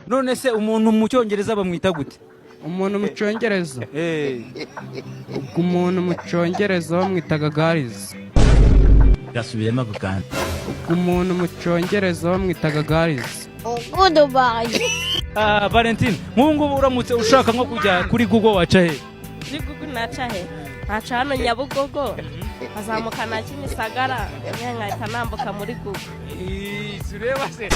none se umuntu mu cyongereza bamwita gute? Umuntu mu cyongereza umuntu mu cyongereza bamwitaga guys. Gasubiremo gukanda. Umuntu mu cyongereza bamwitaga guys. Goodbye. Valentine, ngubu uramutse ushaka nko kujya kuri Google waca he? Kuri Google naca he? Naca hano Nyabugogo. Azamuka na Kimisagara, nkahita nambuka muri Google. Sureba se.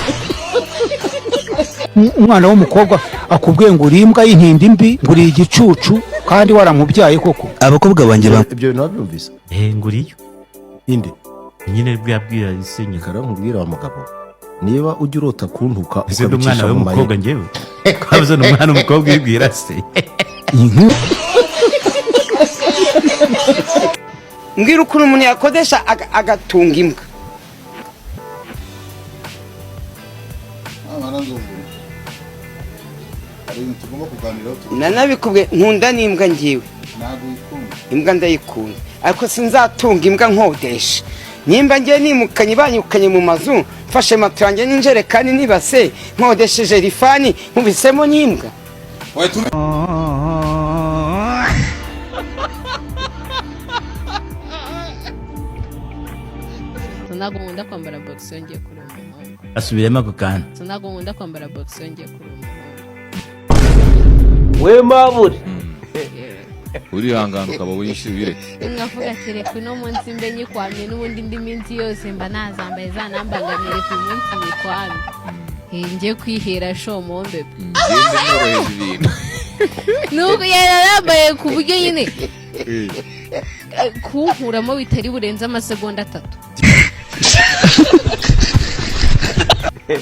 Umwana w'umukobwa akubwiye ngo uri imbwa y'inkindi mbi, nguri igicucu kandi waramubyaye koko. Abakobwa banjye ibyo bintu babyumvise. nguriyo. Inde? Nyine bwabwira isenye. Karamubwira wa mugabo. Niba ujya urota kuntuka ukabicisha umwana w'umukobwa njyewe. Kabuze n'umwana w'umukobwa yibwira se. Mbwira ukuntu umuntu yakodesha agatunga imbwa. Nanabikubwe nkunda n'imbwa ngiwe. Imbwa ndayikunda. Ariko sinzatunga imbwa nkodesha. Nimba ngiye nimukanye banyukanye mu mazu, mfashe maturange n'injerekani nibase, nkodesheje rifani, nkubisemo n'imbwa. Sinagunda kwambara box yongeye kuri umuhungu. Asubiremo gukanda. Sinagunda kwambara box yongeye kuri umuhungu. We maburi. Uri hangana ukaba wishibire. Ngavuga ati reka no munsi mbe nyikwamye n'ubundi ndi minsi yose mba nazambaye zanambangamire ku munsi nyikwamye. Ngiye kwihera shomombe. Ngende noroheje ibintu. Nuko yarabaye ku buryo nyine kunkuramo bitari burenze amasegonda 3.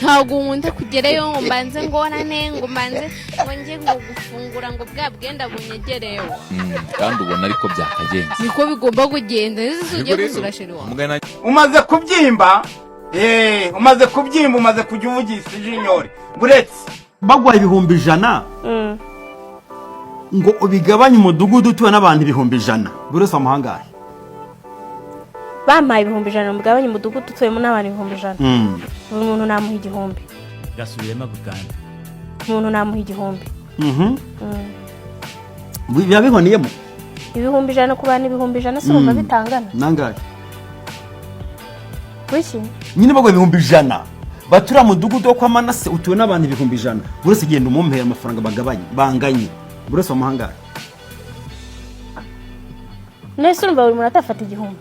Ntabwo nkunda kugerayo ngo mbanze ngorane ngo mbanze ngo nge ngo gufungura ngo bwa bwenda bunyegereyo. Kandi ubona ariko byakagenze. Niko bigomba kugenda. Ugiye gusura sheri wawe. Umaze kubyimba? Umaze kubyimba, umaze kujya uvugisha ijinyori. Buretse bagwa 100,000 ngo ubigabanye umudugudu utuwe n'abantu 100,000 burose amuhangaye. Bampaye 100,000 mugabanye umudugudu utuyemo n'abantu 100,000. Buri muntu namuha 1,000. Gasubiremo gukanda. Umuntu namuha 1,000. Biba bihoniyemo 100,000 ku bantu 100,000 se bumva bitangana. Nangaye. Wiki? Nyine bagwa 100,000. Batura mudugudu wo kwa Manase utuwe n'abantu 100,000. Burose genda umumpera amafaranga bagabanye banganye. Burose amuhangaye. Nese urumva buri muntu atafata 1,000.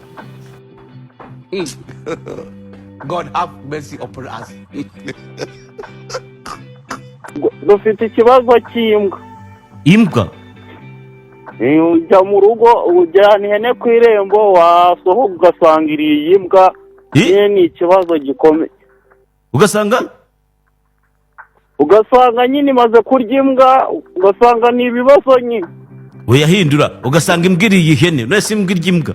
God have mercy upon us. Dufite ikibazo cy'imbwa. Imbwa? Ujya mu rugo ujyana ihene ku irembo wasohoka ugasanga iriye imbwa. Ni ikibazo gikomeye. Ugasanga nyine imaze kurya imbwa, ugasanga ni ibibazo nyine. Uyahindura ugasanga imbwiriye ihene, nese imbwirya imbwa.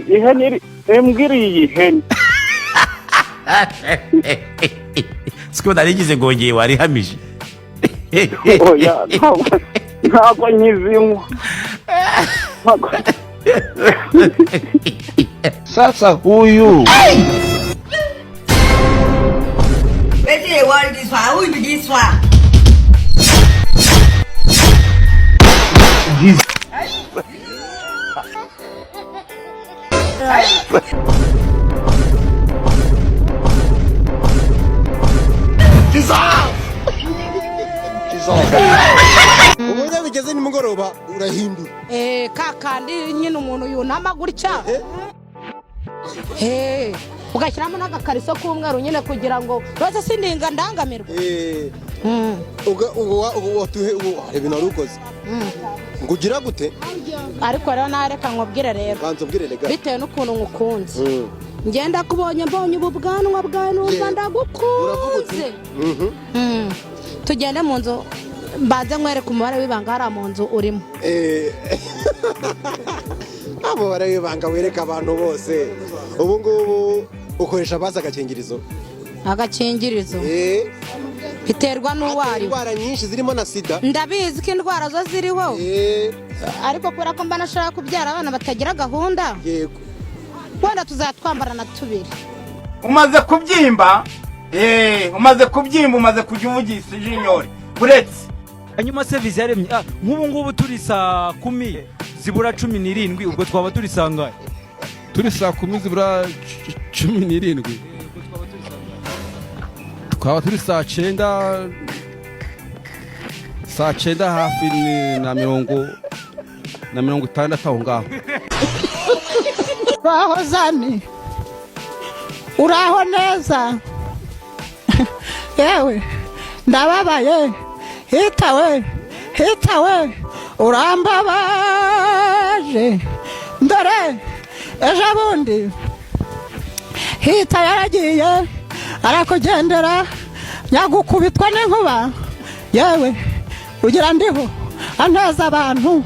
Ihene imbwiriye ihene. Siko narigize ngo ngeye warihamije. Oya, ntabwo nyizinywa. Sasa huyu Eti wali kiswa, huyu kiswa. Ubunya bigeze ni mugoroba urahindura. Kakandi nyine umuntu yunama gutya. Ugashyiramo n'agakariso k'umweru nyine kugira ngo rwose sindinga ndangamirwa. Ibintu warukoze. Ngugira gute? Ariko rero nareka nkubwire rero. Bitewe n'ukuntu ngukunze. Ngenda kubonye mbonye ubu bwanwa bwawe numva ndagukunze. Tugende mu nzu mbanze nkwereka umubare w'ibanga hari mu nzu urimo. Abo barabibanga wereka abantu bose. Ubu ngubu ukoresha baza agakingirizo. Agakingirizo? Biterwa n'uwari. Indwara nyinshi zirimo na sida. Ndabizi ko indwara zo ziriho. Ariko kubera ko mba nashaka kubyara abana batagira gahunda. Yego. Wenda tuzatwambara na tubiri. Umaze kubyimba? umaze kubyimba umaze kujya uvugisha ijinyori uretse hanyuma service yaremye nk'ubu ngubu turi saa 10 zibura 17 ubwo twaba turi sangaye turi saa 10 zibura 17 twaba turi saa 9 hafi na 60 aho ngaho baho zani uraho neza yewe ndababaye hitawe urambabaje ndore ejo bundi hita yaragiye arakugendera nyagukubitwa n'inkuba yewe ugira ndiho aneza abantu